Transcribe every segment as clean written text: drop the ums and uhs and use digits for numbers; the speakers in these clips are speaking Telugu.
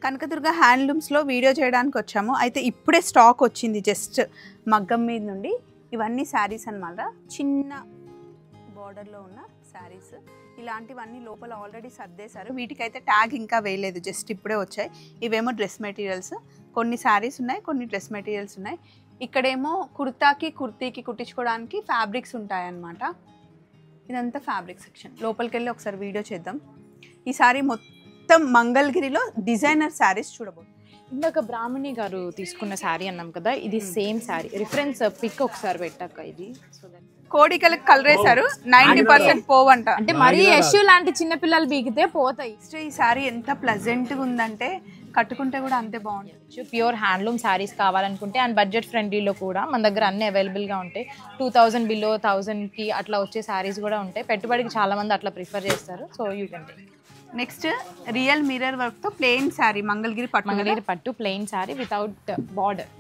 కనకదుర్గ హ్యాండ్లూమ్స్లో వీడియో చేయడానికి వచ్చాము. అయితే ఇప్పుడే స్టాక్ వచ్చింది జస్ట్ మగ్గం మీద నుండి. ఇవన్నీ శారీస్ అన్నమాట, చిన్న బార్డర్లో ఉన్న శారీస్. ఇలాంటివన్నీ లోపల ఆల్రెడీ సర్దేశారు. వీటికైతే ట్యాగ్ ఇంకా వేయలేదు, జస్ట్ ఇప్పుడే వచ్చాయి. ఇవేమో డ్రెస్ మెటీరియల్స్, కొన్ని శారీస్ ఉన్నాయి, కొన్ని డ్రెస్ మెటీరియల్స్ ఉన్నాయి. ఇక్కడేమో కుర్తాకి కుర్తీకి కుట్టించుకోవడానికి ఫ్యాబ్రిక్స్ ఉంటాయన్నమాట. ఇదంతా ఫ్యాబ్రిక్ సెక్షన్. లోపలికి వెళ్ళి ఒకసారి వీడియో చేద్దాం. ఈ సారీ మొత్తం మంగళగిరిలో డిజైనర్ శారీస్ చూడబోతుంది. ఇందాక బ్రాహ్మణి గారు తీసుకున్న శారీ అన్నాం కదా, ఇది సేమ్ శారీ. రిఫరెన్స్ పిక్ ఒకసారి పెట్టాక ఇది కోడికల కలర్ వేశారు, 90% పోవంట. అంటే మరీ యశ్ లాంటి చిన్న పిల్లలు బీగితే పోతాయి. ఈ శారీ ఎంత ప్లెజెంట్గా ఉందంటే కట్టుకుంటే కూడా అంతే బాగుంటుంది. ప్యూర్ హ్యాండ్లూమ్ శారీస్ కావాలనుకుంటే అండ్ బడ్జెట్ ఫ్రెండ్లీలో కూడా మన దగ్గర అన్ని అవైలబుల్గా ఉంటాయి. 2000 బిలో 1000కి అట్లా వచ్చే శారీస్ కూడా ఉంటాయి. పెట్టుబడికి చాలా మంది అట్లా ప్రిఫర్ చేస్తారు. So you can take. Next real mirror వర్క్తో ప్లెయిన్ శారీ, మంగళగిరి పట్టు plain sari without border.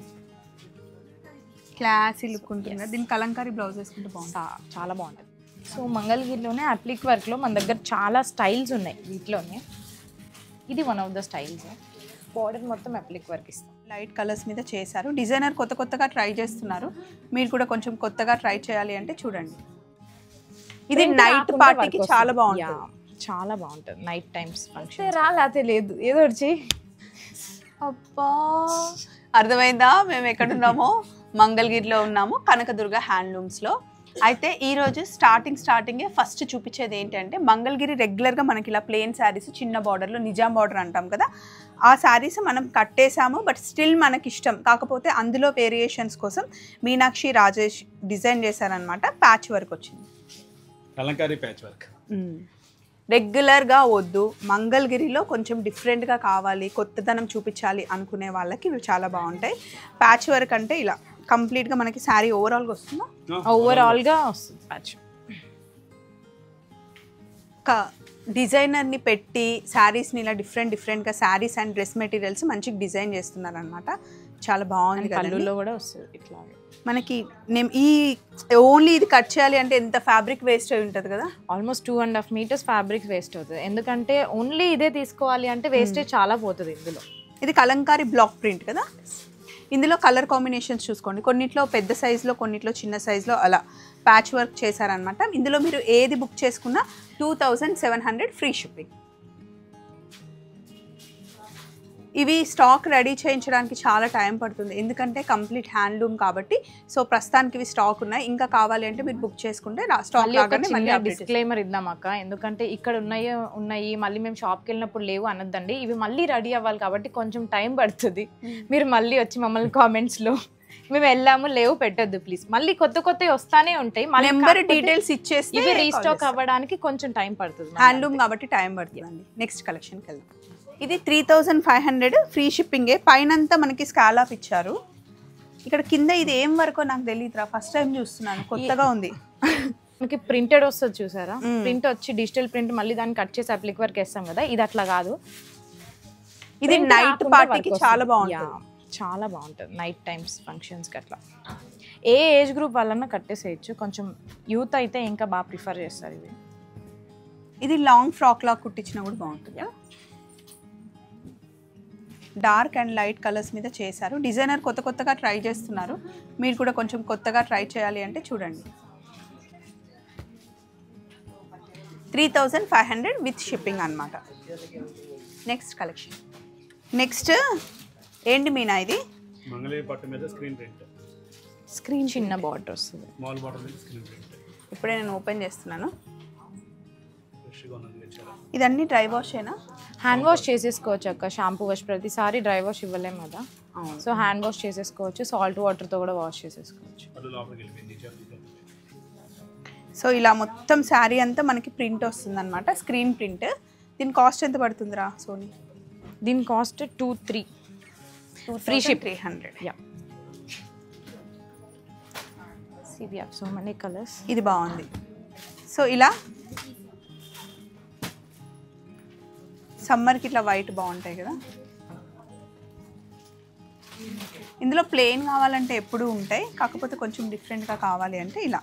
Classy look ఉంటుంది. దీని కలంకారీ బ్లౌజ్ వేసుకుంటే బాగుంటుంది, చాలా బాగుంటుంది. సో మంగళగిరిలోనే అప్లిక్ వర్క్లో మన దగ్గర చాలా స్టైల్స్ ఉన్నాయి. వీటిలోనే ఇది one of the styles. Border మొత్తం అప్లిక్ వర్క్ ఇస్తాం. లైట్ కలర్స్ మీద చేశారు. డిజైనర్ కొత్తగా ట్రై చేస్తున్నారు. మీరు కూడా కొంచెం కొత్తగా ట్రై చేయాలి అంటే చూడండి. ఇది నైట్ పార్టీకి చాలా బాగుంటుంది. చాలా బాగుంటుంది నైట్ టైమ్స్ ఫంక్షన్. రాలేతే లేదు ఏదో వచ్చి. అబ్బా అర్థమైందా మేము ఎక్కడున్నామో? మంగళగిరిలో ఉన్నాము, కనకదుర్గ హ్యాండ్లూమ్స్లో. అయితే ఈరోజు స్టార్టింగే ఫస్ట్ చూపించేది ఏంటంటే, మంగళగిరి రెగ్యులర్గా మనకి ఇలా ప్లెయిన్ శారీస్ చిన్న బార్డర్లో నిజాం బార్డర్ అంటాం కదా, ఆ శారీస్ మనం కట్టేసాము. బట్ స్టిల్ మనకి ఇష్టం, కాకపోతే అందులో వేరియేషన్స్ కోసం మీనాక్షి రాజేష్ డిజైన్ చేశారనమాట. ప్యాచ్ వర్క్ వచ్చింది, కలంకారీ ప్యాచ్ వర్క్. రెగ్యులర్గా వద్దు, మంగళగిరిలో కొంచెం డిఫరెంట్గా కావాలి, కొత్తదనం చూపించాలి అనుకునే వాళ్ళకి ఇవి చాలా బాగుంటాయి. ప్యాచ్ వర్క్ అంటే ఇలా కంప్లీట్గా మనకి శారీ ఓవరాల్గా వస్తుందా? ఓవరాల్గా వస్తుంది ప్యాచ్. డిజైనర్ని పెట్టి శారీస్ని ఇలా డిఫరెంట్గా శారీస్ అండ్ డ్రెస్ మెటీరియల్స్ మంచిగా డిజైన్ చేస్తున్నారు అనమాట. చాలా బాగుంది. కళ్ళులో కూడా వస్తుంది ఇట్లా మనకి. నేను ఈ ఓన్లీ ఇది కట్ చేయాలి అంటే ఎంత ఫ్యాబ్రిక్ వేస్ట్ అయి ఉంటుంది కదా. ఆల్మోస్ట్ 2.5 మీటర్స్ ఫ్యాబ్రిక్ వేస్ట్ అవుతుంది. ఎందుకంటే ఓన్లీ ఇదే తీసుకోవాలి అంటే వేస్టేజ్ చాలా పోతుంది ఇందులో. ఇది కలంకారీ బ్లాక్ ప్రింట్ కదా. ఇందులో కలర్ కాంబినేషన్స్ చూసుకోండి, కొన్నిట్లో పెద్ద సైజులో, కొన్నిట్లో చిన్న సైజులో అలా ప్యాచ్ వర్క్ చేశారనమాట. ఇందులో మీరు ఏది బుక్ చేసుకున్నా 2700 ఫ్రీ షిప్పింగ్. ఇవి స్టాక్ రెడీ చేయించడానికి చాలా టైం పడుతుంది, ఎందుకంటే కంప్లీట్ హ్యాండ్లూమ్ కాబట్టి. సో ప్రస్తుతానికి ఇవి స్టాక్ ఉన్నాయి, ఇంకా కావాలి అంటే మీరు బుక్ చేసుకుంటే స్టాక్ లాగానే మళ్ళీ డిస్క్లైమర్ ఇద్దాం అక్క. ఎందుకంటే ఇక్కడ ఉన్నాయి మళ్ళీ మేము షాప్కి వెళ్ళినప్పుడు లేవు అనొద్దండి. ఇవి మళ్ళీ రెడీ అవ్వాలి కాబట్టి కొంచెం టైం పడుతుంది. మీరు మళ్ళీ వచ్చి మమ్మల్ని కామెంట్స్లో మేము వెళ్ళాము లేవు పెట్టొద్దు ప్లీజ్. మళ్ళీ కొత్తవి వస్తానే ఉంటాయి. నెంబర్ డీటెయిల్స్ ఇచ్చేసి ఇవి రీస్టాక్ అవ్వడానికి కొంచెం టైం పడుతుంది. హ్యాండ్లూమ్ కాబట్టి టైం పడుతుంది. నెక్స్ట్ కలెక్షన్కి వెళ్దాం. ఇది 3500 ఫ్రీ షిప్పింగే. పైనంతా మనకి స్కాలప్ ఇచ్చారు. ఇక్కడ కింద ఇది ఏం వరకో నాకు తెలియదురా, ఫస్ట్ టైం చూస్తున్నాను, కొత్తగా ఉంది. మనకి ప్రింటెడ్ వస్తుంది చూసారా, ప్రింట్ వచ్చి డిజిటల్ ప్రింట్ మళ్ళీ దాన్ని కట్ చేసి అప్లిక్ వర్క్ వేస్తాం కదా, ఇది అట్లా కాదు. ఇది నైట్ పార్టీకి చాలా బాగుంటుంది. చాలా బాగుంటుంది నైట్ టైమ్స్ ఫంక్షన్స్కి అట్లా. ఏ ఏజ్ గ్రూప్ వాళ్ళన్నా కట్టేసేయచ్చు. కొంచెం యూత్ అయితే ఇంకా బాగా ప్రిఫర్ చేస్తారు ఇవి. ఇది లాంగ్ ఫ్రాక్ లాగా కుట్టించినా కూడా బాగుంటుంది. డార్క్ అండ్ లైట్ కలర్స్ మీద చేశారు. డిజైనర్ కొత్తగా ట్రై చేస్తున్నారు. మీరు కూడా కొంచెం కొత్తగా ట్రై చేయాలి అంటే చూడండి. 3500 విత్ షిప్పింగ్ అనమాట. Next collection. నెక్స్ట్ ఏంటి మీనా? ఇది మంగళగిరి పట్టు మీద స్క్రీన్ చిన్న బార్డర్ వస్తుంది. ఇప్పుడే నేను ఓపెన్ చేస్తున్నాను. ఇదన్నీ డ్రై వాషేనా? హ్యాండ్ వాష్ చేసేసుకోవచ్చు అక్క. షాంపూ వాష్ ప్రతిసారి డ్రై వాష్ ఇవ్వలేము కదా, సో హ్యాండ్ వాష్ చేసేసుకోవచ్చు. సాల్ట్ వాటర్తో కూడా వాష్ చేసేసుకోవచ్చు. సో ఇలా మొత్తం శారీ అంతా మనకి ప్రింట్ వస్తుంది అనమాట, స్క్రీన్ ప్రింట్. దీని కాస్ట్ ఎంత పడుతుందిరా సోనీ? దీని cost 2-3 free ship 300. So many colours. ఇది బాగుంది. సో ఇలా సమ్మర్కి ఇట్లా వైట్ బాగుంటాయి కదా. ఇందులో ప్లెయిన్ కావాలంటే ఎప్పుడూ ఉంటాయి, కాకపోతే కొంచెం డిఫరెంట్గా కావాలి అంటే ఇలా.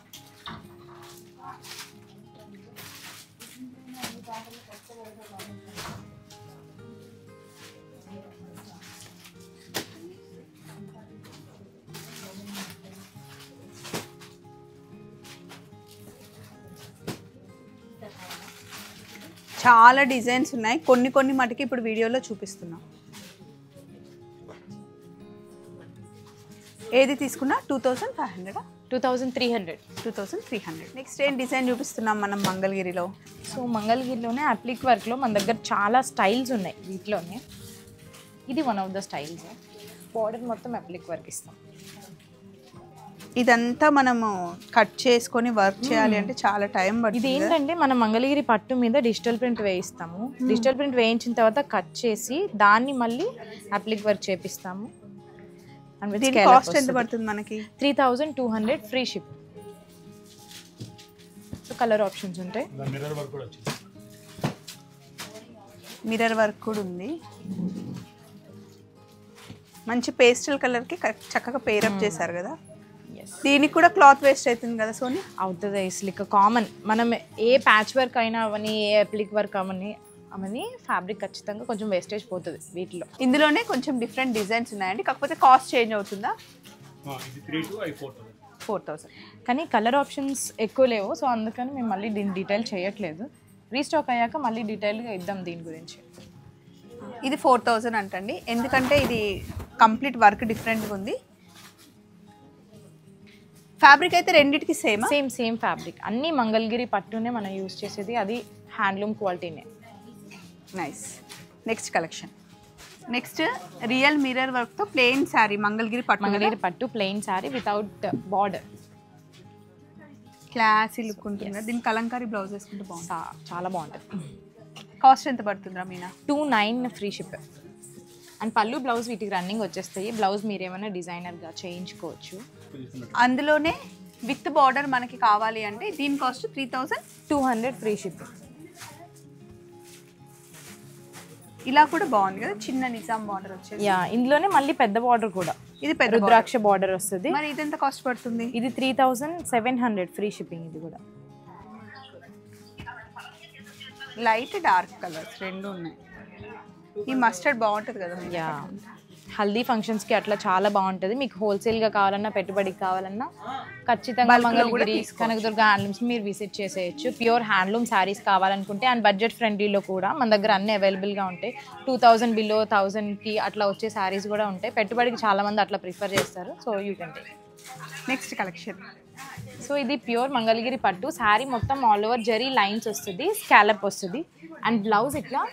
చాలా డిజైన్స్ ఉన్నాయి, కొన్ని మటుకి ఇప్పుడు వీడియోలో చూపిస్తున్నాం. ఏది తీసుకున్నా 2500, 2300. నెక్స్ట్ ఏం డిజైన్ చూపిస్తున్నాం మనం మంగళగిరిలో? సో మంగళగిరిలోనే అప్లిక్ వర్క్లో మన దగ్గర చాలా స్టైల్స్ ఉన్నాయి. వీటిలోనే ఇది one of the styles. Border మొత్తం అప్లిక్ వర్క్ ఇస్తాం. ఇదంతా మనము కట్ చేసుకొని వర్క్ చేయాలి అంటే చాలా టైం ఇది పడుతుంది. ఏంటంటే మనం మంగళగిరి పట్టు మీద డిజిటల్ ప్రింట్ వేయిస్తాము. డిజిటల్ ప్రింట్ వేయించిన తర్వాత కట్ చేసి దాన్ని మళ్ళీ అప్లిక్ వర్క్ చేపిస్తాము. దీని కాస్ట్ ఎంత పడుతుంది మనకి? 3200 free ship. So colour options ఉంటాయి. మిర్రర్ వర్క్ కూడా వచ్చింది. మిర్రర్ వర్క్ కూడా ఉంది. మంచి పేస్టల్ కలర్కి చక్కగా పేరప్ చేశారు కదా. దీనికి కూడా క్లాత్ వేస్ట్ అవుతుంది కదా సోని? అవుతుంది. ఇక కామన్ మనం ఏ ప్యాచ్ వర్క్ అయినా అవన్నీ, ఏ అప్లిక్ వర్క్ అవన్నీ ఫ్యాబ్రిక్ ఖచ్చితంగా కొంచెం వేస్టేజ్ పోతుంది వీటిలో. ఇందులోనే కొంచెం డిఫరెంట్ డిజైన్స్ ఉన్నాయండి, కాకపోతే కాస్ట్ చేంజ్ అవుతుందా? ఇది 3 to 4000. కానీ కలర్ ఆప్షన్స్ ఎక్కువ లేవు. సో అందుకని మేము మళ్ళీ దీని డీటెయిల్ చేయట్లేదు. రీస్టాక్ అయ్యాక మళ్ళీ డీటెయిల్గా ఇద్దాం దీని గురించి. ఇది 4000 అంటండి, ఎందుకంటే ఇది కంప్లీట్ వర్క్ డిఫరెంట్గా ఉంది. ఫ్యాబ్రిక్ అయితే రెండిటికి సేమ్ ఫ్యాబ్రిక్. అన్ని మంగళగిరి పట్టునే మనం యూజ్ చేసేది, అది హ్యాండ్లూమ్ క్వాలిటీనే. Nice. Next collection. Next real mirror వర్క్తో ప్లెయిన్ శారీ, మంగళగిరి పట్టు plain sari without border. Classy look ఉంటుంది. దీని కలంకారీ బ్లౌజ్ వేసుకుంటే బాగుంటుంది, చాలా బాగుంటుంది. కాస్ట్ ఎంత పడుతుందా మీనా? 29 free ship. అండ్ పళ్ళు బ్లౌజ్ వీటికి రన్నింగ్ వచ్చేస్తాయి. బ్లౌజ్ మీరు ఏమైనా డిజైనర్గా చేయించుకోవచ్చు. అందులోనే విత్ బార్డర్ మనకి కావాలి అంటే దీని కాస్ట్ 3200 ఫ్రీ షిప్. ఇలా కూడా బాగుంది కదా, చిన్న నిజాం బార్డర్ వచ్చేది. ఇందులోనే మళ్ళీ పెద్ద బార్డర్ కూడా, ఇది పెద్ద రుద్రాక్ష బార్డర్ వస్తుంది. మరి ఇది ఎంత కాస్ట్ పడుతుంది? ఇది 3700 ఫ్రీ షిప్పింగ్. ఇది కూడా లైట్ డార్క్ కలర్స్ రెండు ఉన్నాయి. ఈ మస్టర్డ్ బాగుంటుంది కదా. హల్దీ ఫంక్షన్స్కి అట్లా చాలా బాగుంటుంది. మీకు హోల్సేల్గా కావాలన్నా, పెట్టుబడికి కావాలన్నా ఖచ్చితంగా మంగళగిరి కనకదుర్గ హ్యాండ్లూమ్స్ మీరు విజిట్ చేసేయచ్చు. ప్యూర్ హ్యాండ్లూమ్ శారీస్ కావాలనుకుంటే అండ్ బడ్జెట్ ఫ్రెండ్లీలో కూడా మన దగ్గర అన్ని అవైలబుల్గా ఉంటాయి. 2000 బిలో 1000కి అట్లా వచ్చే శారీస్ కూడా ఉంటాయి. పెట్టుబడికి చాలామంది అట్లా ప్రిఫర్ చేస్తారు. So you can take. Next collection. So ఇది ప్యూర్ మంగళగిరి పట్టు శారీ. మొత్తం ఆల్ ఓవర్ జరీ లైన్స్ వస్తుంది, స్కాలప్ వస్తుంది అండ్ బ్లౌజ్ ఇట్లా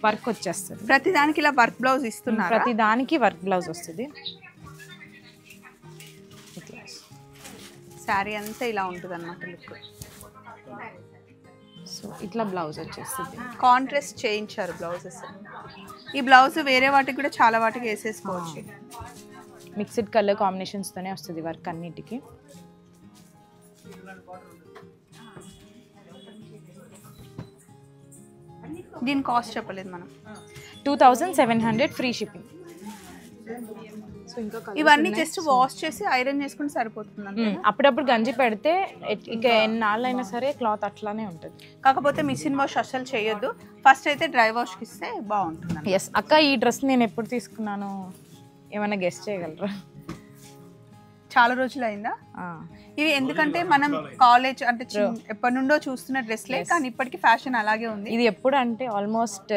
వర్క్ వచ్చేస్తుంది. ప్రతి దానికి ఇలా వర్క్ బ్లౌజ్ ఇస్తున్నారు. ప్రతి దానికి వర్క్ బ్లౌజ్ వస్తుంది. శారీ అంతా ఇలా ఉంటుంది అన్నమాట లుక్. సో ఇట్లా బ్లౌజ్ వచ్చేస్తుంది. కాంట్రాస్ట్ చేయించారు బ్లౌజెస్. ఈ బ్లౌజ్ వేరే వాటికి కూడా చాలా వాటికి వేసేసుకోవచ్చు. మిక్స్డ్ కలర్ కాంబినేషన్స్తోనే వస్తుంది వర్క్ అన్నిటికీ. దీని కాస్ట్ చెప్పలేదు మనం. 2700 ఫ్రీ షిప్పింగ్. సో ఇంకా ఇవన్నీ జస్ట్ వాష్ చేసి ఐరన్ చేసుకుంటే సరిపోతుంది. అప్పుడప్పుడు గంజి పెడితే ఇక ఎన్నాళ్ళు అయినా సరే క్లాత్ అట్లానే ఉంటుంది. కాకపోతే మిషన్ వాష్ అసలు చేయొద్దు. ఫస్ట్ అయితే డ్రై వాష్కి ఇస్తే బాగుంటుంది. ఎస్ అక్క, ఈ డ్రెస్ నేను ఎప్పుడు తీసుకున్నాను ఏమైనా గెస్ట్ చేయగలరా? చాలా రోజులు అయిందా? ఇవి ఎందుకంటే మనం కాలేజ్ అంటే ఎప్పటి నుండో చూస్తున్న డ్రెస్లే, కానీ ఇప్పటికీ ఫ్యాషన్ అలాగే ఉంది. ఇది ఎప్పుడు అంటే ఆల్మోస్ట్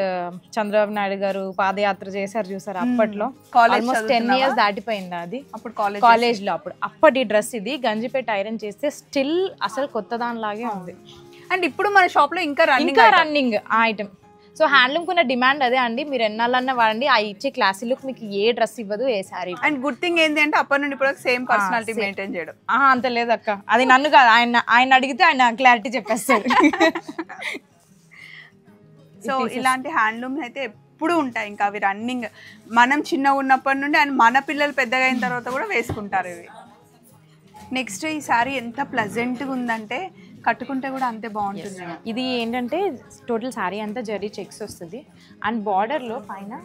చంద్రబాబు నాయుడు గారు పాదయాత్ర చేశారు చూసారు, అప్పట్లో ఆల్మోస్ట్ 10 years దాటిపోయింది. అది అప్పుడు కాలేజ్ లో అప్పటి డ్రెస్. ఇది గంజిపేట ఐరన్ చేస్తే స్టిల్ అసలు కొత్త దానిలాగే ఉంది. అండ్ ఇప్పుడు మన షాప్ లో ఇంకా రన్నింగ్ ఆ ఐటమ్. సో హ్యాండ్లూమ్ కున్న డిమాండ్ అదే అండి. మీరు ఎన్నాళ్ళన్నా వాడండి, ఆ ఇచ్చే క్లాసీ లుక్ మీకు ఏ డ్రెస్ ఇవ్వదు, ఏ శారీ. అండ్ గుడ్ థింగ్ ఏంటి అంటే అప్పటి నుండి ఇప్పుడు సేమ్ పర్సనాలిటీ మెయింటైన్ చేయడం. అంత లేదు అక్క, అది నన్ను కాదు, ఆయన అడిగితే ఆయన క్లారిటీ చెప్పేస్తాడు. సో ఇలాంటి హ్యాండ్లూమ్ అయితే ఎప్పుడు ఉంటాయి. ఇంకా అవి రన్నింగ్ మనం చిన్నగా ఉన్నప్పటి నుండి అండ్ మన పిల్లలు పెద్దగా అయిన తర్వాత కూడా వేసుకుంటారు ఇవి. నెక్స్ట్ ఈ శారీ ఎంత ప్లెజెంట్గా ఉందంటే కట్టుకుంటే కూడా అంతే బాగుంటుంది. ఇది ఏంటంటే టోటల్ శారీ అంతా జరీ చెక్స్ వస్తుంది అండ్ బార్డర్లో పైన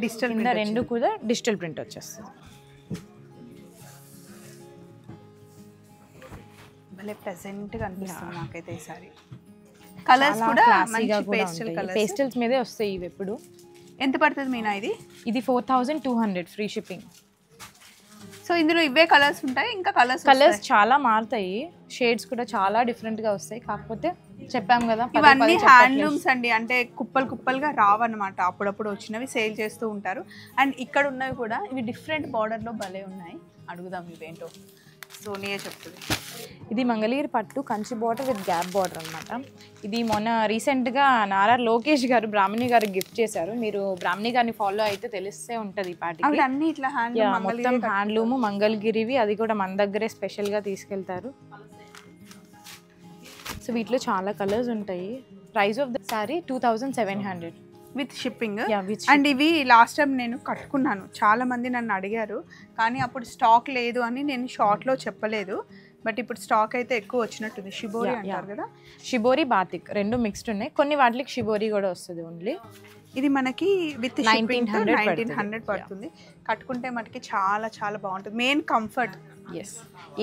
డిజిటల్ రెండు కూడా డిజిటల్ ప్రింట్ వచ్చేస్తుంది. భలే ప్లెజెంట్గా అనిపిస్తుంది నాకైతే ఈ శారీ. కలర్స్ కూడా మంచి పేస్టల్ కలర్స్, పేస్టల్స్ మీదే వస్తాయి ఇవి ఎప్పుడు. ఎంత పడుతుంది మీనా ఇది? ఇది 4200 ఫ్రీ షిప్పింగ్. సో ఇందులో ఇవే కలర్స్ ఉంటాయి, ఇంకా కలర్స్ చాలా మారుతాయి, షేడ్స్ కూడా చాలా డిఫరెంట్గా వస్తాయి. కాకపోతే చెప్పాం కదా ఇవన్నీ హ్యాండ్లూమ్స్ అండి, అంటే కుప్పలు కుప్పలుగా రావన్నమాట, అప్పుడప్పుడు వచ్చినవి సేల్ చేస్తూ ఉంటారు. అండ్ ఇక్కడ ఉన్నవి కూడా ఇవి డిఫరెంట్ బార్డర్లో భలే ఉన్నాయి. అడుగుదాం ఇవేంటో, సోనియా చెప్తుంది. ఇది మంగళగిరి పట్టు Kanchi border with gap border అనమాట. ఇది మొన్న రీసెంట్గా నారా లోకేష్ గారు బ్రాహ్మణి గారికి గిఫ్ట్ చేశారు. మీరు బ్రాహ్మణి గారిని ఫాలో అయితే తెలిస్తే ఉంటుంది ఈ పాటికి. అన్ని ఇట్లా మొత్తం హ్యాండ్లూమ్ మంగళగిరివి, అది కూడా మన దగ్గరే స్పెషల్గా తీసుకెళ్తారు. సో వీటిలో చాలా కలర్స్ ఉంటాయి. Price of the sorry 2700 with shipping. And ఇవి లాస్ట్ టైం నేను కట్టుకున్నాను, చాలా మంది నన్ను అడిగారు, కానీ అప్పుడు స్టాక్ లేదు అని నేను షార్ట్లో చెప్పలేదు. బట్ ఇప్పుడు స్టాక్ అయితే ఎక్కువ వచ్చినట్టుంది. షిబోరి అంటారు కదా, షిబోరి బాతిక్ రెండు మిక్స్డ్ ఉన్నాయి. కొన్ని వాటికి షిబోరి కూడా వస్తుంది ఓన్లీ. ఇది మనకి విత్ 1900 పడుతుంది. కట్టుకుంటే మనకి చాలా చాలా బాగుంటుంది. Main comfort. ఎస్,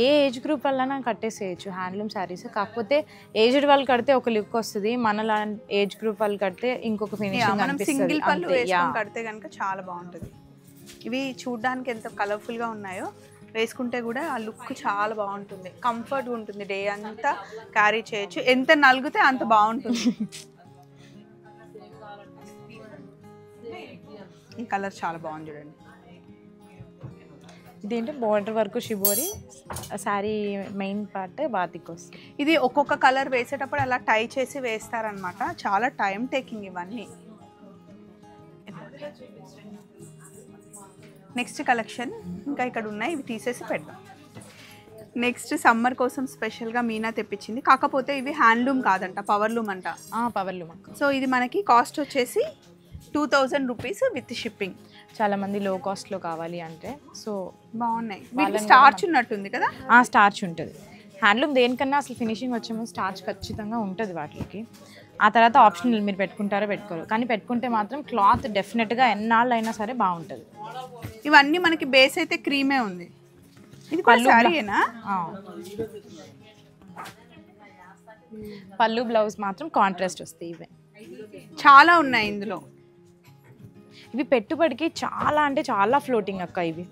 ఏ ఏజ్ గ్రూప్ వల్ల కట్టేసేయచ్చు హ్యాండ్లూమ్ శారీస్. కాకపోతే ఏజ్డ్ వాళ్ళు కడితే ఒక లుక్ వస్తుంది, మన ఏజ్ గ్రూప్ వాళ్ళు కడితే ఇంకొక ఫినిషింగ్ అనిపిస్తుంది. సింగిల్ పళ్ళు వేసుకొని కడితే కనుక చాలా బాగుంటుంది. ఇవి చూడడానికి ఎంత కలర్ఫుల్గా ఉన్నాయో, వేసుకుంటే కూడా ఆ లుక్ చాలా బాగుంటుంది, కంఫర్ట్గా ఉంటుంది. డే అంతా క్యారీ చేయొచ్చు, ఎంత నలిగితే అంత బాగుంటుంది. ఈ కలర్ చాలా బాగుంది చూడండి. ఇదేంటి బార్డర్ వరకు shibori, sari main part batik వస్తుంది. ఇది ఒక్కొక్క కలర్ వేసేటప్పుడు అలా టై చేసి వేస్తారనమాట, చాలా టైం టేకింగ్ ఇవన్నీ. నెక్స్ట్ కలెక్షన్ ఇంకా ఇక్కడ ఉన్నాయి, ఇవి తీసేసి పెడదాం. నెక్స్ట్ సమ్మర్ కోసం స్పెషల్గా మీనా తెప్పించింది, కాకపోతే ఇవి హ్యాండ్లూమ్ కాదంట, పవర్లూమ్ అంట. పవర్లూమ్. సో ఇది మనకి కాస్ట్ వచ్చేసి 2000 రూపీస్ విత్ షిప్పింగ్. చాలా మంది లో కాస్ట్లో కావాలి అంటే, సో బాగున్నాయి. వీటికి స్టార్చ్ ఉన్నట్టుంది కదా. స్టార్చ్ ఉంటుంది. హ్యాండ్లూమ్ దేనికన్నా అసలు ఫినిషింగ్ వచ్చేమో స్టార్చ్ ఖచ్చితంగా ఉంటుంది వాటికి. ఆ తర్వాత ఆప్షనల్, మీరు పెట్టుకుంటారో పెట్టుకోరు, కానీ పెట్టుకుంటే మాత్రం క్లాత్ డెఫినెట్గా ఎన్నాళ్ళు అయినా సరే బాగుంటుంది. ఇవన్నీ మనకి బేస్ అయితే క్రీమే ఉంది. ఇది కూడా శారీయేనా? పళ్ళు బ్లౌజ్ మాత్రం కాంట్రాస్ట్ వస్తాయి. ఇవే చాలా ఉన్నాయి ఇందులో. ఇవి పెట్టుబడికి చాలా అంటే చాలా ఫ్లోటింగ్ అక్క. ఇవి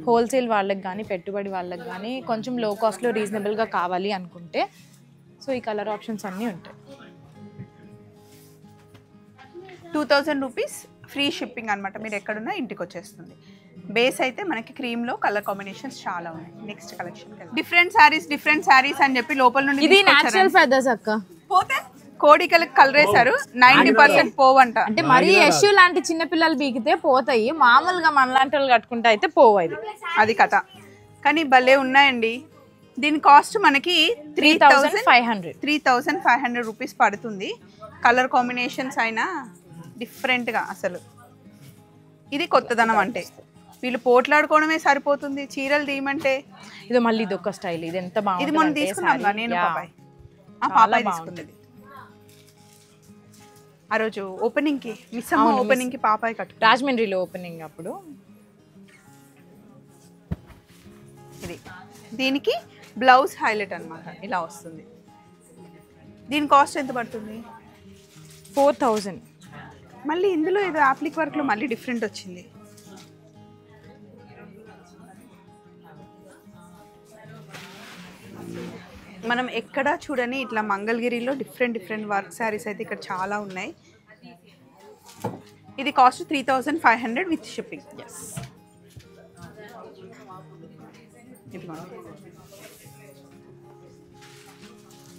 హోల్సేల్ వాళ్ళకి కానీ పెట్టుబడి వాళ్ళకి కానీ కొంచెం లో కాస్ట్లో రీజనబుల్గా కావాలి అనుకుంటే, సో ఈ కలర్ ఆప్షన్స్ అన్నీ ఉంటాయి. 2000 రూపీస్ ఫ్రీ షిప్పింగ్ అనమాట, మీరు ఎక్కడున్నా ఇంటికి వచ్చేస్తుంది. బేస్ అయితే మనకి క్రీమ్లో కలర్ కాంబినేషన్స్ చాలా ఉన్నాయి. నెక్స్ట్ కలెక్షన్ డిఫరెంట్ శారీస్ అని చెప్పి లోపల నుండి ఇది న్యాచురల్ ఫెదర్స్ అక్క. పోతే కోడికలకు కలర్ వేశారు, 90% పోవంట. అంటే మరీ యశ్ లాంటి చిన్న పిల్లలు బీగితే పోతాయి, మామూలుగా మనలాంటి వాళ్ళు కట్టుకుంటే అయితే పోవు. అది కథ. కానీ భలే ఉన్నాయండి. దీని కాస్ట్ మనకి 3500 రూపీస్ పడుతుంది. కలర్ కాంబినేషన్స్ అయినా డిఫరెంట్గా, అసలు ఇది కొత్తదనం. అంటే వీళ్ళు పోట్లాడుకోవడమే సరిపోతుంది, చీరలు తీయమంటే. ఇది మళ్ళీ ఇది ఒక స్టైల్, ఇది ఎంత బాగుంది. ఇది మొన్న తీసుకున్నాం నేను, పాపాయ్ తీసుకుంది ఆ రోజు ఓపెనింగ్కి, మిస్సమ్మ ఓపెనింగ్కి పాపాయ్ కట్టు, రాజమండ్రిలో ఓపెనింగ్ అప్పుడు. ఇది దీనికి బ్లౌజ్ హైలైట్ అనమాట, ఇలా వస్తుంది. దీని కాస్ట్ ఎంత పడుతుంది? 4000. మళ్ళీ ఇందులో ఏదో ఆప్లిక్ వర్క్లో మళ్ళీ డిఫరెంట్ వచ్చింది. మనం ఎక్కడా చూడని ఇట్లా మంగళగిరిలో డిఫరెంట్ వర్క్ శారీస్ అయితే ఇక్కడ చాలా ఉన్నాయి. ఇది కాస్ట్ 3500 విత్ షిప్పింగ్. ఎస్,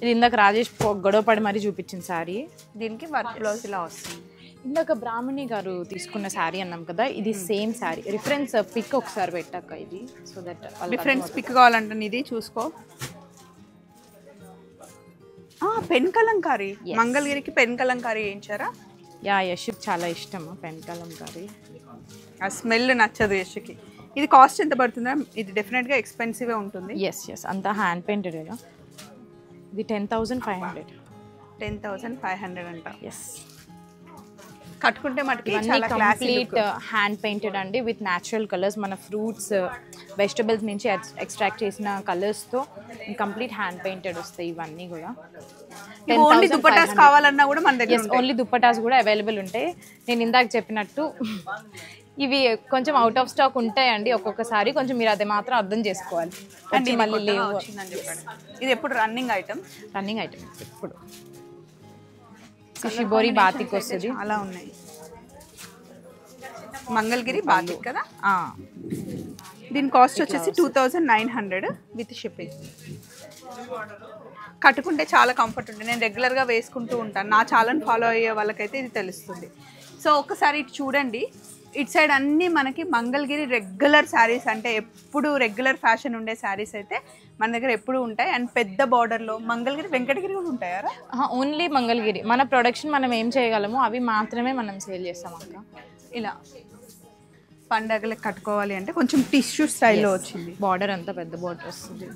ఇది ఇందాక రాజేష్ గొడవ పడి మరీ చూపించిన శారీ. దీనికి వర్క్ బ్లౌజ్ ఇలా వస్తుంది. ఇందాక బ్రాహ్మణి గారు తీసుకున్న శారీ అన్నాం కదా, ఇది సేమ్ శారీ. రిఫరెన్స్ పిక్ ఒకసారి పెట్టాక ఇది, సో దట్ రిఫరెన్స్ పిక్ కావాలంటే ఇది చూసుకో. పెన్ కలంకారీ, మంగళగిరికి పెన్ కలంకారీ వేయించారా? యశ్కి చాలా ఇష్టం పెన్ కలంకారీ. ఆ స్మెల్ నచ్చదు యశ్కి. ఇది కాస్ట్ ఎంత పడుతుందా? ఇది డెఫినెట్గా ఎక్స్పెన్సివే ఉంటుంది. ఎస్, అంతా హ్యాండ్ పెయింటెడ్. ఇది 10,500. 10,500 అంట. ఎస్, కట్టుకుంటే మటుకి కంప్లీట్ హ్యాండ్ పెయింటెడ్ అండి, విత్ న్యాచురల్ కలర్స్. మన ఫ్రూట్స్ వెజిటబుల్స్ నుంచి ఎక్స్ట్రాక్ట్ చేసిన కలర్స్తో కంప్లీట్ హ్యాండ్ పెయింటెడ్ వస్తాయి ఇవన్నీ కూడా. ఓన్లీ దుపట్టాస్ కావాలన్నా కూడా మన దగ్గర ఓన్లీ దుపట్టాస్ కూడా అవైలబుల్ ఉంటాయి. నేను ఇందాక చెప్పినట్టు ఇవి కొంచెం అవుట్ ఆఫ్ స్టాక్ ఉంటాయండి ఒక్కొక్కసారి, కొంచెం మీరు అది మాత్రం అర్థం చేసుకోవాలి. మళ్ళీ లేవు. ఇది ఎప్పుడు రన్నింగ్ ఐటమ్ ఇప్పుడు షిబోరి బాతిక్ వస్తుంది. చాలా ఉన్నాయి. మంగళగిరి బాతిక్ కదా. దీని కాస్ట్ వచ్చేసి 2900 విత్ షిప్పింగ్. కట్టుకుంటే చాలా కంఫర్ట్ ఉంటుంది. నేను రెగ్యులర్గా వేసుకుంటూ ఉంటాను. నా ఛానల్ ఫాలో అయ్యే వాళ్ళకైతే ఇది తెలుస్తుంది. సో ఒకసారి ఇటు చూడండి. ఇటు సైడ్ అన్నీ మనకి మంగళగిరి రెగ్యులర్ శారీస్, అంటే ఎప్పుడు రెగ్యులర్ ఫ్యాషన్ ఉండే శారీస్ అయితే మన దగ్గర ఎప్పుడు ఉంటాయి. అండ్ పెద్ద బార్డర్లో మంగళగిరి, వెంకటగిరి కూడా ఉంటాయారా? ఓన్లీ మంగళగిరి. మన ప్రొడక్షన్ మనం ఏం చేయగలమో అవి మాత్రమే మనం సేల్ చేస్తాం అక్క. ఇలా పండగలకు కట్టుకోవాలి అంటే కొంచెం టిష్యూ స్టైల్లో వచ్చింది. బార్డర్ అంతా పెద్ద బార్డర్ వస్తుంది.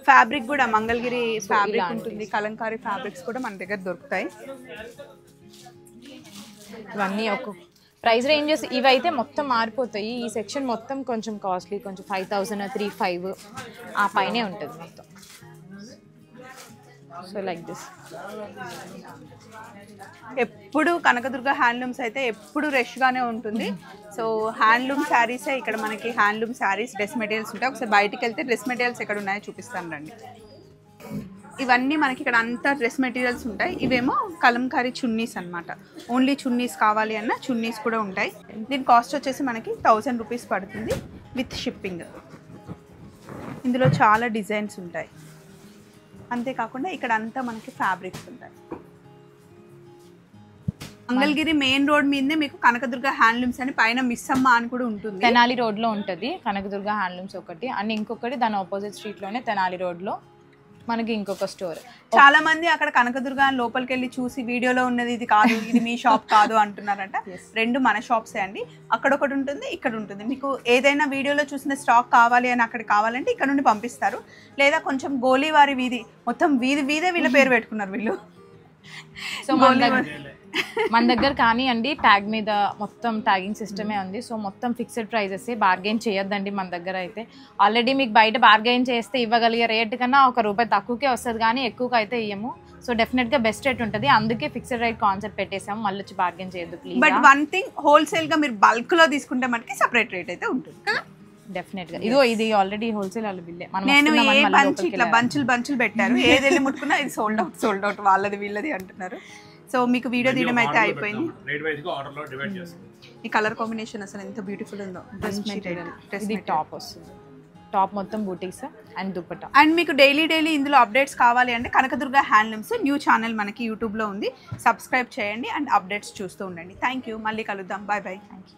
ఫ్యాబ్రిక్ కూడా మంగళగిరి ఫ్యాబ్రిక్ ఉంటుంది. కలంకారీ ఫ్యాబ్రిక్స్ కూడా మన దగ్గర దొరుకుతాయి. ఇవన్నీ ఒక ప్రైస్ రేంజెస్ ఇవైతే మొత్తం మారిపోతాయి. ఈ సెక్షన్ మొత్తం కొంచెం కాస్ట్లీ, కొంచెం 5000, 3500 ఆ పైనే ఉంటుంది మొత్తం. So like this. ఎప్పుడు కనకదుర్గ హ్యాండ్లూమ్స్ అయితే ఎప్పుడు రష్గానే ఉంటుంది. సో హ్యాండ్లూమ్ శారీసే ఇక్కడ మనకి హ్యాండ్లూమ్ శారీస్, డ్రెస్ మెటీరియల్స్ ఉంటాయి. ఒకసారి బయటికి వెళ్తే డ్రెస్ మెటీరియల్స్ ఎక్కడ ఉన్నాయో చూపిస్తాను రండి. ఇవన్నీ మనకి ఇక్కడ అంతా డ్రెస్ మెటీరియల్స్ ఉంటాయి. ఇవేమో కలంకారీ చున్నీస్ అనమాట. ఓన్లీ చున్నీస్ కావాలి అన్న చున్నీస్ కూడా ఉంటాయి. దీని కాస్ట్ వచ్చేసి మనకి 1000 రూపీస్ పడుతుంది విత్ షిప్పింగ్. ఇందులో చాలా డిజైన్స్ ఉంటాయి. అంతేకాకుండా ఇక్కడ అంతా మనకి ఫ్యాబ్రిక్స్ ఉంటాయి. మంగళగిరి మెయిన్ రోడ్ మీదనే మీకు కనకదుర్గ హ్యాండ్లూమ్స్ అని పైన మిస్సమ్మ అని కూడా ఉంటుంది. తెనాలి రోడ్ లో ఉంటుంది కనకదుర్గ హ్యాండ్లూమ్స్ ఒకటి, అండ్ ఇంకొకటి దాని ఆపోజిట్ స్ట్రీట్ లోనే తెనాలి రోడ్ లో మనకి ఇంకొక స్టోర్. చాలా మంది అక్కడ కనకదుర్గ లోపలికి వెళ్ళి చూసి వీడియోలో ఉన్నది ఇది కాదు, ఇది మీ షాప్ కాదు అంటున్నారంట. రెండు మన షాప్సే అండి. అక్కడ ఒకటి ఉంటుంది, ఇక్కడ ఉంటుంది. మీకు ఏదైనా వీడియోలో చూసిన స్టాక్ కావాలి అని అక్కడ కావాలంటే ఇక్కడ నుండి పంపిస్తారు. లేదా కొంచెం గోలీవారి వీధి, మొత్తం వీధే వీళ్ళ పేరు పెట్టుకున్నారు వీళ్ళు. సో మన దగ్గర కానీ అండి ట్యాగ్ మీద మొత్తం ట్యాగింగ్ సిస్టమే ఉంది. సో మొత్తం ఫిక్స్డ్ ప్రైజెస్, బార్గెన్ చేయొద్దండి మన దగ్గర అయితే. ఆల్రెడీ మీకు బయట బార్గెన్ చేస్తే ఇవ్వగలిగే రేట్ కన్నా ₹1 తక్కువకే వస్తుంది, కానీ ఎక్కువగా అయితే ఇయ్యము. సో డెఫినెట్గా బెస్ట్ రేట్ ఉంటుంది. అందుకే ఫిక్స్డ్ రేట్ కాన్సెప్ట్ పెట్టేసాము. మళ్ళీ వచ్చి బార్గెన్ చేయొద్దు ప్లీజ్. బట్ వన్ థింగ్, హోల్సేల్గా మీరు బల్క్లో తీసుకుంటే మనకి సపరేట్ రేట్ అయితే ఉంటుంది కదా. డెఫినెట్గా ఇదో ఇది ఆల్రెడీ హోల్సేల్ వాళ్ళు బిల్లే. నేను ఏ బంచ్ ఇట్లా బంచులు పెట్టారు, ఏది వెళ్ళి ముట్టుకున్నా ఇది సోల్డ్ అవుట్ వాళ్ళది వీళ్ళది అంటున్నారు. సో మీకు వీడియో తీయడం అయితే అయిపోయింది. ఈ కలర్ కాంబినేషన్ అసలు ఎంత బ్యూటిఫుల్ ఉందో. ఇది టాప్ వస్తుంది. టాప్ మొత్తం బూటీస్ అండ్ దుపట్టా. అండ్ మీకు డైలీ ఇందులో అప్డేట్స్ కావాలి అంటే కనకదుర్గ హ్యాండ్లూమ్స్ న్యూ ఛానల్ మనకి యూట్యూబ్లో ఉంది. సబ్స్క్రైబ్ చేయండి అండ్ అప్డేట్స్ చూస్తూ ఉండండి. Thank you. మళ్ళీ కలుద్దాం. బాయ్. Thank you.